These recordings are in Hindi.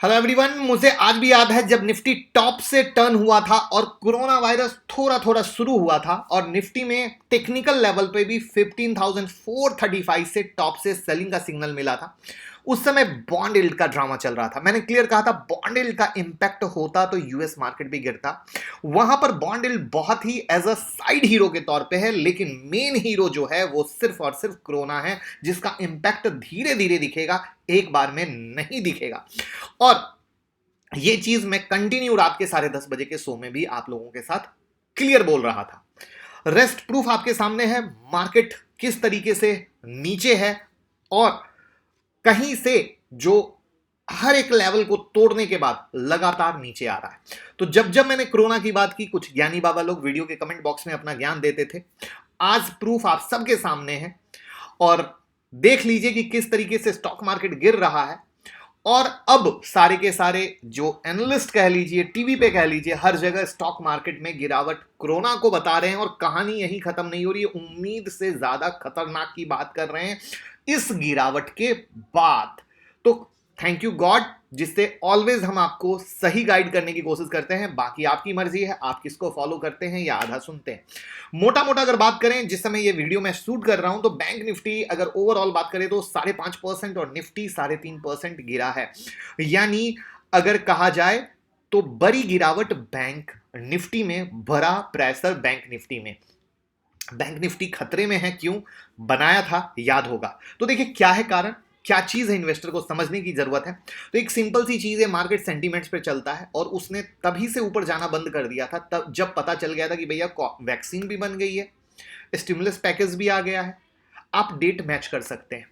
हेलो एवरीवन, मुझे आज भी याद है जब निफ्टी टॉप से टर्न हुआ था और कोरोना वायरस थोड़ा थोड़ा शुरू हुआ था और निफ्टी में टेक्निकल लेवल पे भी 15,435 से टॉप से सेलिंग का सिग्नल मिला था। उस समय बॉन्ड यील्ड का ड्रामा चल रहा था। मैंने क्लियर कहा था बॉन्ड यील्ड का इंपैक्ट होता तो यूएस मार्केट भी गिरता। वहां पर बॉन्ड यील्ड बहुत ही एज अ साइड हीरो के तौर पे है, लेकिन मेन हीरो जो है वो सिर्फ और सिर्फ कोरोना है, जिसका इंपैक्ट धीरे धीरे दिखेगा, एक बार में नहीं दिखेगा। और ये चीज मैं कंटिन्यू रात के 10:30 बजे के शो में भी आप लोगों के साथ क्लियर बोल रहा था। रेस्ट प्रूफ आपके सामने है, मार्केट किस तरीके से नीचे है और कहीं से जो हर एक लेवल को तोड़ने के बाद लगातार नीचे आ रहा है। तो जब जब मैंने कोरोना की बात की, कुछ ज्ञानी बाबा लोग वीडियो के कमेंट बॉक्स में अपना ज्ञान देते थे। आज प्रूफ आप सबके सामने है और देख लीजिए कि किस तरीके से स्टॉक मार्केट गिर रहा है। और अब सारे के सारे जो एनालिस्ट कह लीजिए, टीवी पे कह लीजिए, हर जगह स्टॉक मार्केट में गिरावट कोरोना को बता रहे हैं और कहानी यहीं खत्म नहीं हो रही है, उम्मीद से ज्यादा खतरनाक की बात कर रहे हैं इस गिरावट के बाद। तो थैंक यू गॉड, जिससे ऑलवेज हम आपको सही गाइड करने की कोशिश करते हैं। बाकी आपकी मर्जी है, आप किसको फॉलो करते हैं या आधा सुनते हैं। मोटा मोटा अगर बात करें, जिस समय ये वीडियो मैं शूट कर रहा हूं, तो बैंक निफ्टी अगर ओवरऑल बात करें तो 5.5% और निफ्टी 3.5% गिरा है। यानी अगर कहा जाए तो बड़ी गिरावट बैंक निफ्टी में, बड़ा प्रेशर बैंक निफ्टी में। बैंक निफ्टी खतरे में है, क्यों बनाया था याद होगा। तो देखिए क्या है कारण, क्या चीज है, इन्वेस्टर को समझने की जरूरत है। तो एक सिंपल सी चीज है, मार्केट सेंटीमेंट्स पे चलता है और उसने तभी से ऊपर जाना बंद कर दिया था तब जब पता चल गया था कि भैया वैक्सीन भी बन गई है, स्टिमुलस पैकेज भी आ गया है, आप डेट मैच कर सकते हैं।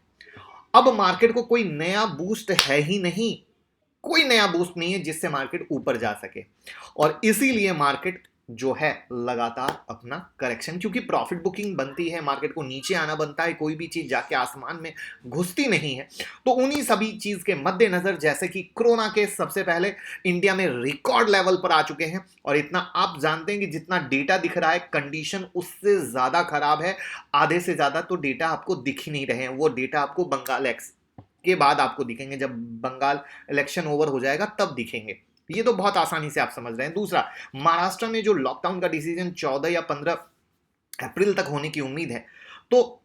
अब मार्केट को कोई नया बूस्ट है ही नहीं, कोई नया बूस्ट नहीं है जिससे मार्केट ऊपर जा सके। और इसीलिए मार्केट जो है लगातार अपना करेक्शन, क्योंकि प्रॉफिट बुकिंग बनती है, मार्केट को नीचे आना बनता है, कोई भी चीज जाके आसमान में घुसती नहीं है। तो उन्हीं सभी चीज के मद्देनजर, जैसे कि कोरोना के सबसे पहले इंडिया में रिकॉर्ड लेवल पर आ चुके हैं और इतना आप जानते हैं कि जितना डेटा दिख रहा है कंडीशन उससे ज्यादा खराब है। आधे से ज्यादा तो डेटा आपको दिख ही नहीं रहे हैं, वो डेटा आपको बंगाल एक्स के बाद आपको दिखेंगे, जब बंगाल इलेक्शन ओवर हो जाएगा तब दिखेंगे। ये तो बहुत आसानी से आप समझ रहे हैं। दूसरा, महाराष्ट्र में जो लॉकडाउन का डिसीजन 14 या 15 अप्रैल तक होने की उम्मीद है, तो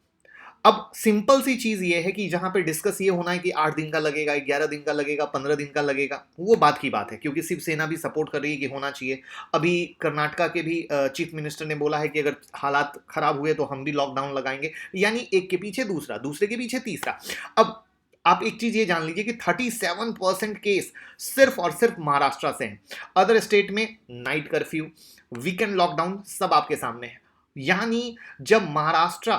अब सिंपल सी चीज ये है कि जहां पे डिस्कस ये होना है कि 8 दिन का लगेगा, 11 दिन का लगेगा, 15 दिन का लगेगा, वो बात की बात है, क्योंकि शिवसेना भी सपोर्ट कर रही है कि होना चाहिए। अभी कर्नाटका के भी चीफ मिनिस्टर ने बोला है कि अगर हालात खराब हुए तो हम भी लॉकडाउन लगाएंगे। यानी एक के पीछे दूसरा, दूसरे के पीछे तीसरा। अब आप एक चीज ये जान लीजिए कि 37% केस सिर्फ और सिर्फ महाराष्ट्र से हैं। अदर स्टेट में नाइट कर्फ्यू, वीकेंड लॉकडाउन सब आपके सामने है। यानी जब महाराष्ट्र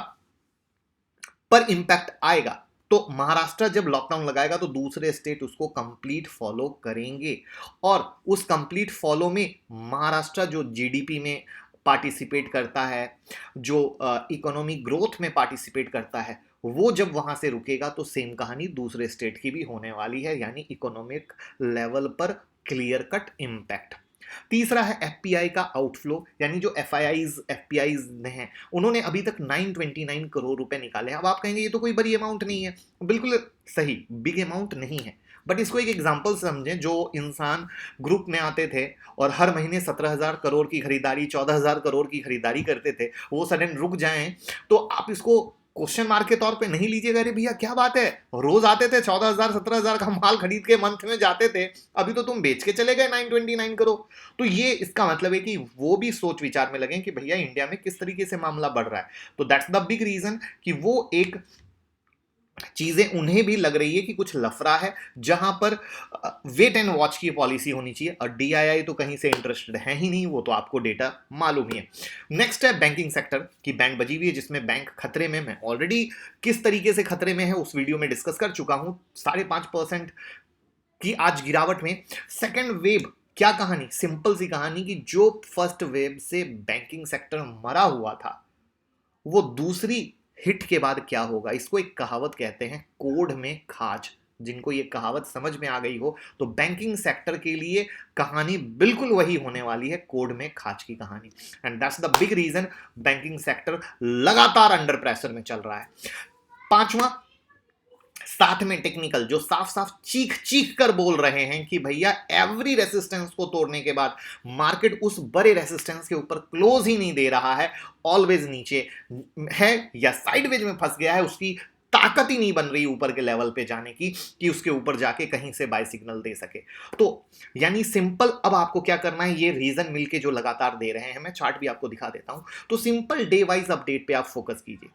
पर इंपैक्ट आएगा, तो महाराष्ट्र जब लॉकडाउन लगाएगा तो दूसरे स्टेट उसको कंप्लीट फॉलो करेंगे। और उस कंप्लीट फॉलो में महाराष्ट्र जो जीडीपी में पार्टिसिपेट करता है, जो इकोनॉमिक ग्रोथ में पार्टिसिपेट करता है, वो जब वहां से रुकेगा तो सेम कहानी दूसरे स्टेट की भी होने वाली है, यानी इकोनॉमिक लेवल पर क्लियर कट इंपैक्ट। तीसरा है एफपीआई का आउटफ्लो, यानी जो एफपीआईज ने हैं, उन्होंने अभी तक 929 करोड़ रुपए निकाले हैं। अब आप कहेंगे ये तो कोई बड़ी अमाउंट नहीं है, बिल्कुल सही, बिग अमाउंट नहीं है, बट इसको एक एग्जांपल समझें। जो इंसान ग्रुप में आते थे और हर महीने 17,000 करोड़ की खरीदारी, 14,000 करोड़ की खरीदारी करते थे, वो सडन रुक जाएं, तो आप इसको क्वेश्चन मार्क के तौर पे नहीं लीजिएगा, अरे भैया क्या बात है, रोज आते थे 14,000 17,000 का माल खरीद के मंथ में जाते थे, अभी तो तुम बेच के चले गए 929 करोड़। तो ये इसका मतलब है कि वो भी सोच विचार में लगे कि भैया इंडिया में किस तरीके से मामला बढ़ रहा है। तो दैट्स द बिग रीजन कि वो एक चीजें उन्हें भी लग रही है कि कुछ लफड़ा है, जहां पर वेट एंड वॉच की पॉलिसी होनी चाहिए। और डीआईआई तो कहीं से इंटरेस्टेड है ही नहीं, वो तो आपको डेटा मालूम ही है। नेक्स्ट है बैंकिंग सेक्टर की बैंड बजी हुई है, जिसमें बैंक खतरे में, मैं ऑलरेडी किस तरीके से खतरे में है उस वीडियो में डिस्कस कर चुका हूं। 5.5% की आज गिरावट में सेकेंड वेव, क्या कहानी, सिंपल सी कहानी कि जो फर्स्ट वेव से बैंकिंग सेक्टर मरा हुआ था, वो दूसरी हिट के बाद क्या होगा, इसको एक कहावत कहते हैं, कोड में खाज। जिनको ये कहावत समझ में आ गई हो तो बैंकिंग सेक्टर के लिए कहानी बिल्कुल वही होने वाली है, कोड में खाज की कहानी। And that's the big reason banking sector लगातार अंडर प्रेशर में चल रहा है। पांचवा, साथ में टेक्निकल जो साफ साफ चीख चीख कर बोल रहे हैं कि भैया एवरी रेसिस्टेंस को तोड़ने के बाद मार्केट उस बड़े रेसिस्टेंस के ऊपर क्लोज ही नहीं दे रहा है, ऑलवेज नीचे है या साइडवेज में फंस गया है, उसकी ताकत ही नहीं बन रही ऊपर के लेवल पे जाने की कि उसके ऊपर जाके कहीं से बाय सिग्नल दे सके। तो यानी सिंपल, अब आपको क्या करना है, ये रीजन मिलके जो लगातार दे रहे हैं, मैं चार्ट भी आपको दिखा देता हूं, तो सिंपल डे वाइज अपडेट पे आप फोकस कीजिए,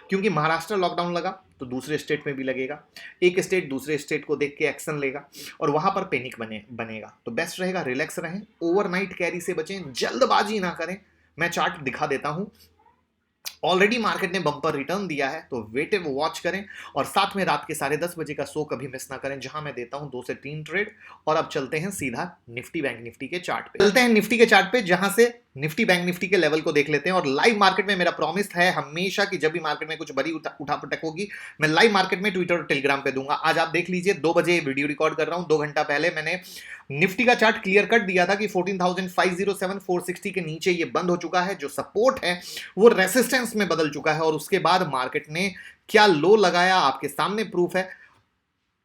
क्योंकि महाराष्ट्र लॉकडाउन लगा तो दूसरे स्टेट में भी लगेगा, एक स्टेट दूसरे स्टेट को देख के एक्शन लेगा और वहां पर पैनिक बनेगा। तो बेस्ट रहेगा रिलैक्स रहें, ओवरनाइट कैरी से बचें, जल्दबाजी ना करें। मैं चार्ट दिखा देता हूं, ऑलरेडी मार्केट ने बम्पर रिटर्न दिया है, तो वेट वॉच करें और साथ में रात के 10:30 का शो कभी मिस ना करें, जहां मैं देता हूं 2 से 3 ट्रेड। और अब चलते हैं सीधा निफ्टी बैंक निफ्टी के चार्ट पे, चलते हैं निफ्टी के चार्ट पे, जहां से निफ्टी बैंक निफ्टी के लेवल को देख लेते हैं। और लाइव मार्केट में मेरा प्रॉमिस है हमेशा कि जब भी मार्केट में कुछ बड़ी उठापटक होगी, मैं लाइव मार्केट में ट्विटर और टेलीग्राम पे दूंगा। आज आप देख लीजिए, 2 बजे वीडियो रिकॉर्ड कर रहा हूं, 2 घंटा पहले मैंने निफ्टी का चार्ट क्लियर कट दिया था कि 14,507 460 के नीचे ये बंद हो चुका है, जो सपोर्ट है वो रेसिस्टेंस में बदल चुका है। और उसके बाद मार्केट ने क्या लो लगाया, आपके सामने प्रूफ है,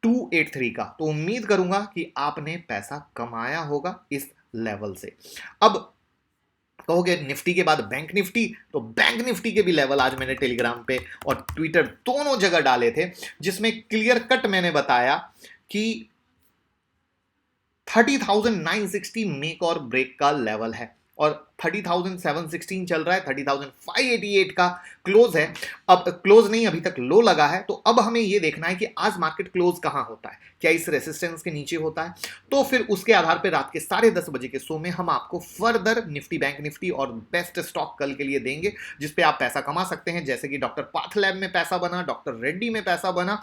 283 का। तो उम्मीद करूंगा कि आपने पैसा कमाया होगा इस लेवल से। अब कहोगे निफ्टी के बाद बैंक निफ्टी, तो बैंक निफ्टी के भी लेवल आज मैंने टेलीग्राम पे और ट्विटर दोनों जगह डाले थे, जिसमें क्लियर कट मैंने बताया कि 30,960 मेक और ब्रेक का लेवल है और 30,716 चल रहा है, 30,588 का क्लोज है। अब क्लोज नहीं, अभी तक लो लगा है। तो अब हमें यह देखना है कि आज मार्केट क्लोज कहां होता है, क्या इस रेसिस्टेंस के नीचे होता है, तो फिर उसके आधार पर रात के 10:30 के शो में हम आपको फर्दर निफ्टी बैंक निफ्टी और बेस्ट स्टॉक कल के लिए देंगे, जिसपे आप पैसा कमा सकते हैं। जैसे कि डॉक्टर पाथ लैब में पैसा बना, डॉक्टर रेड्डी में पैसा बना,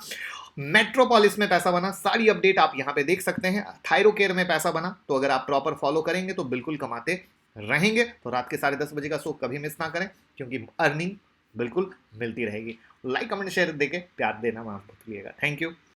मेट्रोपॉलिस में पैसा बना, सारी अपडेट आप यहां पे देख सकते हैं। थायरोकेयर में पैसा बना, तो अगर आप प्रॉपर फॉलो करेंगे तो बिल्कुल कमाते रहेंगे। तो रात के 10:30 का शो कभी मिस ना करें, क्योंकि अर्निंग बिल्कुल मिलती रहेगी। लाइक कमेंट शेयर देके प्यार देना मत भूलिएगा। Thank you.